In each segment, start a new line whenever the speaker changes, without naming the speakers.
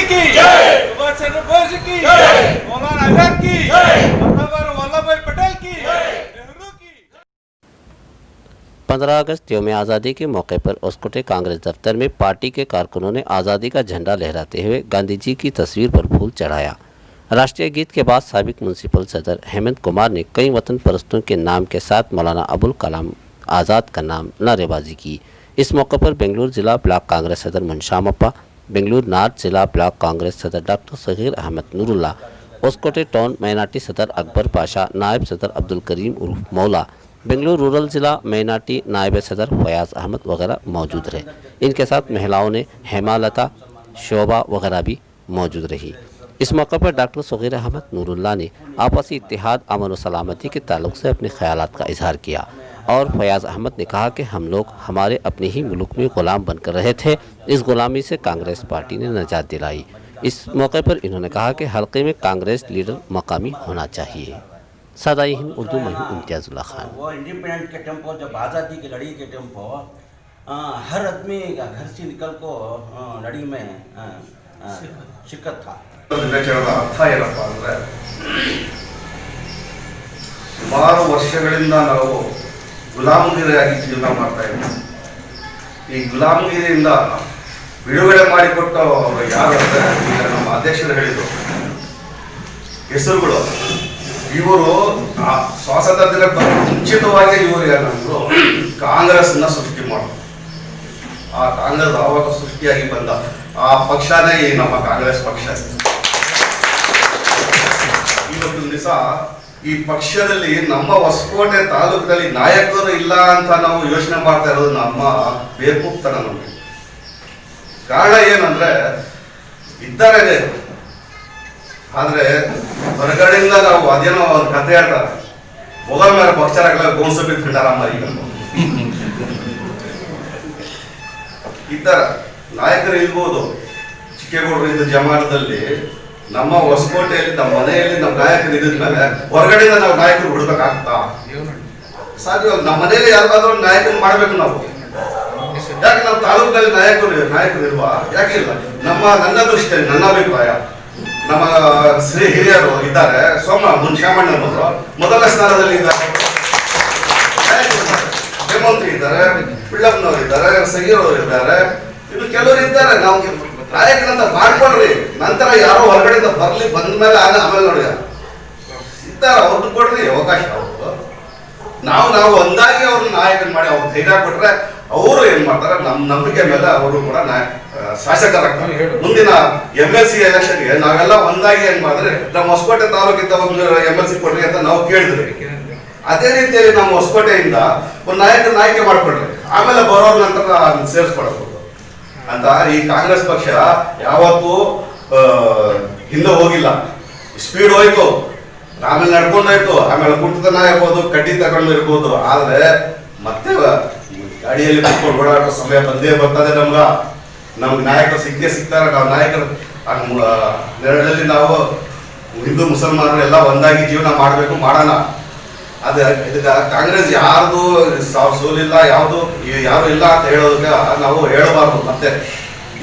की सुभाष चंद्र बोस की मौलाना आजाद की सरदार वल्लभ भाई पटेल की नेहरू की।
15 अगस्त यौम आज़ादी के मौके पर होसकोटे कांग्रेस दफ्तर में पार्टी के कारकुनों ने आज़ादी का झंडा लहराते हुए गांधी जी की तस्वीर पर फूल चढ़ाया। राष्ट्रीय गीत के बाद साबिक म्यूनसिपल सदर हेमंत कुमार ने कई वतन परस्तों के नाम के साथ मौलाना अबुल कलाम आज़ाद का नाम नारेबाजी की। इस मौके पर बेंगलुरु जिला ब्लॉक कांग्रेस सदर मुनशामप्पा, बेंगलुरु नॉर्थ जिला ब्लॉक कांग्रेस सदर doctor Sagir Ahmed Noorullah, Hoskote town minority सदर अकबर पाशा, नायब सदर अब्दुल करीम उर्फ मौला, बेंगलुरु रूरल जिला माइनॉरिटी नायब सदर फयाज अहमद वगैरह मौजूद रहे। इनके साथ महिलाओं ने हेमालता, शोभा वगैरह भी मौजूद रही। इस मौके पर डॉक्टर सगीर अहमद नूरुल्ला ने आपसी इत्तेहाद, अमन व सलामती के ताल्लुक से अपने ख्यालात का इजहार किया और फयाज अहमद ने कहा कि हम लोग हमारे अपने ही मुल्क में गुलाम बनकर रहे थे, इस गुलामी से कांग्रेस पार्टी ने निजात दिलाई। इस मौके पर इन्होंने कहा कि हल्के में कांग्रेस लीडर मकामी होना चाहिए। सदाई हिंद उर्दू में इम्तियाजुल्लाह खान।
वो इंडिपेंडेंट के टेम्पो, जब आज़ादी की लड़ी के टेम्पो, हर आदमी घर से निकल को लड़ी में शिरकत था।
ಅರ್ಥ ಏನಪ್ಪ ಅಂದರೆ, ಸುಮಾರು ವರ್ಷಗಳಿಂದ ನಾವು ಗುಲಾಮಗಿರಿಯಾಗಿ ಜೀವನ ಮಾಡ್ತಾ ಇದ್ದೀವಿ. ಈ ಗುಲಾಮಗಿರಿಯಿಂದ ಬಿಡುಗಡೆ ಮಾಡಿಕೊಟ್ಟ ಯಾರಂದ್ರೆ, ಈಗ ನಮ್ಮ ಅಧ್ಯಕ್ಷರು ಹೇಳಿದರು ಹೆಸರುಗಳು. ಇವರು ಸ್ವಾತಂತ್ರ್ಯ ಮುಂಚಿತವಾಗಿ ಇವರು ಏನಂದ್ರು, ಕಾಂಗ್ರೆಸ್ನ ಸೃಷ್ಟಿ ಮಾಡೋದು. ಆ ಕಾಂಗ್ರೆಸ್ ಆವಾಗ ಸೃಷ್ಟಿಯಾಗಿ ಬಂದ ಆ ಪಕ್ಷನೇ ಈ ನಮ್ಮ ಕಾಂಗ್ರೆಸ್ ಪಕ್ಷ. ಇವತ್ತಿನ ದಿವಸ ಈ ಪಕ್ಷದಲ್ಲಿ ನಮ್ಮ ಹೊಸಕೋಟೆ ತಾಲೂಕಿನಲ್ಲಿ ನಾಯಕರು ಇಲ್ಲ ಅಂತ ನಾವು ಯೋಚನೆ ಮಾಡ್ತಾ ಇರೋದು ನಮ್ಮ ಬೇರ್ಪುಕ್ತನ. ನಮಗೆ ಕಾರಣ ಏನಂದ್ರೆ, ಇದ್ದಾರೆ ಆದ್ರೆ ಹೊರಗಡೆಯಿಂದ ನಾವು ಅದೇನೋ ಒಂದು ಕತೆ ಹೇಳ್ತಾರೆ, ಮೊಗಲ್ ಮೇಲೆ ಪಕ್ಷರಾಗಲ್ಲ ಗೋನ್ಸಬಿ ತಿಂಡಾರಮ್ಮ. ಈಗ ಇದ್ದಾರೆ ನಾಯಕರು ಇರ್ಬೋದು. ಚಿಕ್ಕೇಗೌಡರು ಇದ್ದ ಜಮಾನದಲ್ಲಿ ನಮ್ಮ ಹೊಸಕೋಟೆಯಲ್ಲಿ ನಮ್ಮ ಮನೆಯಲ್ಲಿ ನಮ್ಮ ನಾಯಕರು ಇದ್ಮೇಲೆ ಹೊರಗಡೆಯಿಂದ ನಾವು ನಾಯಕರು ಹುಡ್ಬೇಕಾಗ್ತಾ ಸಾಧ್ಯ. ನಮ್ಮ ಮನೆಯಲ್ಲಿ ಯಾರಿಗಾದ್ರೂ ನಾಯಕರು ಮಾಡ್ಬೇಕು ನಾವು. ಯಾಕೆ ನಮ್ಮ ತಾಲೂಕಿನಲ್ಲಿ ನಾಯಕರು ಇಲ್ವಾ? ಯಾಕೆ ಇಲ್ಲ? ನನ್ನ ದೃಷ್ಟಿಯಲ್ಲಿ, ನನ್ನ ಅಭಿಪ್ರಾಯ, ನಮ್ಮ ಶ್ರೀ ಹಿರಿಯರು ಇದ್ದಾರೆ. ಮುನ್ಶಾಮಣ್ಣನವರು ಮೊದಲ ಸ್ಥಾನದಲ್ಲಿ ಇದ್ದಾರೆ, ಹೇಮಂತ್ರಿ ಇದ್ದಾರೆ, ಪಿಳ್ಳಪ್ಪನವರು ಇದ್ದಾರೆ, ಸಗೀರವರು ಇದ್ದಾರೆ, ಇನ್ನು ಕೆಲವರು ಇದ್ದಾರೆ. ನಾವು ನಾಯಕನಂತ ಮಾಡ್ಕೊಡ್ರಿ, ನಂತರ ಯಾರೋ ಹೊರಗಡೆಯಿಂದ ಬಂದ ಮೇಲೆ ಆಮೇಲೆ ನೋಡಿ ಇದ್ದಾರೆ, ಅವ್ರದ್ದು ಕೊಡ್ರಿ ಅವಕಾಶ. ಅವರು ನಾವು ಒಂದಾಗಿ ಅವ್ರನ್ನ ನಾಯಕನ್ ಮಾಡಿ ಅವ್ರು ಧೈರ್ಯ ಕೊಟ್ರೆ ಅವರು ಏನ್ ಮಾಡ್ತಾರೆ, ನಮ್ಮ ನಂಬಿಕೆ ಮೇಲೆ ಅವರು ಕೂಡ ಶಾಸಕರಾಗ್ತಾರೆ. ಮುಂದಿನ MLC ಎಲೆಕ್ಷನ್ಗೆ ನಾವೆಲ್ಲ ಒಂದಾಗಿ ಏನ್ ಮಾಡಿದ್ರೆ, ನಮ್ಮ ಹೊಸಕೋಟೆ ತಾಲೂಕಿಂದ ಒಂದು MLC ಕೊಡ್ರಿ ಅಂತ ನಾವು ಕೇಳಿದ್ರಿ. ಅದೇ ರೀತಿಯಲ್ಲಿ ನಮ್ಮ ಹೊಸಕೋಟೆಯಿಂದ ಒಂದು ನಾಯಕನ ಆಯ್ಕೆ ಮಾಡ್ಕೊಡ್ರಿ, ಆಮೇಲೆ ಬರೋರ ನಂತರ ಸೇರಿಸ್ಕೊಡಬಹುದು ಅಂತ ಈ ಕಾಂಗ್ರೆಸ್ ಪಕ್ಷ ಯಾವತ್ತೂ ಹಿಂದೆ ಹೋಗಿಲ್ಲ. ಸ್ಪೀಡ್ ಹೋಯ್ತು, ಆಮೇಲೆ ನಡ್ಕೊಂಡೋಯ್ತು, ಆಮೇಲೆ ಕುಂಟತನ ಇರ್ಬೋದು, ಕಡ್ಡಿ ತಗೊಂಡು ಇರ್ಬೋದು. ಆದ್ರೆ ಮತ್ತೆ ಗಾಡಿಯಲ್ಲಿ ಕುತ್ಕೊಂಡು ಓಡಾಡೋ ಸಮಯ ಬಂದೇ ಬರ್ತದೆ. ನಮ್ಗೆ ನಾಯಕರು ಸಿಗ್ತಾರೆ. ನಾವು ನಾಯಕರು ನೆರಳಲ್ಲಿ ನಾವು ಹಿಂದೂ ಮುಸಲ್ಮಾನರು ಎಲ್ಲ ಒಂದಾಗಿ ಜೀವನ ಮಾಡಬೇಕು, ಮಾಡೋಣ. ಅದೇ ಇದಕ್ಕೆ ಕಾಂಗ್ರೆಸ್ ಯಾರ್ದು ಸೋಲಿಲ್ಲ, ಯಾರು ಇಲ್ಲ ಅಂತ ಹೇಳೋದಕ್ಕೆ ನಾವು ಹೇಳಬಾರ್ದು. ಮತ್ತೆ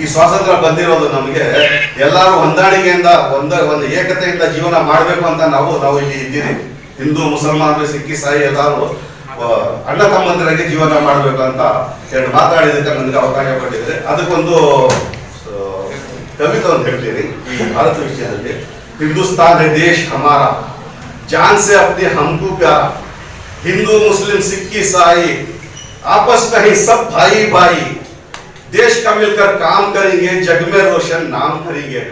ಈ ಸ್ವಾತಂತ್ರ್ಯ ಬಂದಿರೋದು ನಮಗೆ ಎಲ್ಲರೂ ಹೊಂದಾಣಿಕೆಯಿಂದ ಒಂದು ಏಕತೆಯಿಂದ ಜೀವನ ಮಾಡಬೇಕು ಅಂತ ನಾವು ಇಲ್ಲಿ ಇದ್ದೀರಿ. ಹಿಂದೂ ಮುಸಲ್ಮಾನರು, ಸಿಖ್ ಇಸಾಯಿ ಎಲ್ಲರೂ ಅಣ್ಣ ತಮ್ಮಂದಿರಾಗಿ ಜೀವನ ಮಾಡಬೇಕು ಅಂತ ಎರಡು ಮಾತಾಡಿದಕ್ಕೆ ನನಗೆ ಅವಕಾಶ ಕೊಟ್ಟಿದ್ರೆ, ಅದಕ್ಕೊಂದು ಕವಿತೆ ಅಂತ ಹೇಳ್ತೀನಿ ಈ ಭಾರತ ವಿಷಯದಲ್ಲಿ. ಹಿಂದೂಸ್ತಾನ್ ಹೈ ದೇಶ್ ಹಮಾರಾ, जान से अपने हमको प्यारा, हिंदू मुस्लिम सिख ईसाई आपस में ही सब भाई भाई, देश का मिलकर काम करेंगे, जग में रोशन नाम करेंगे।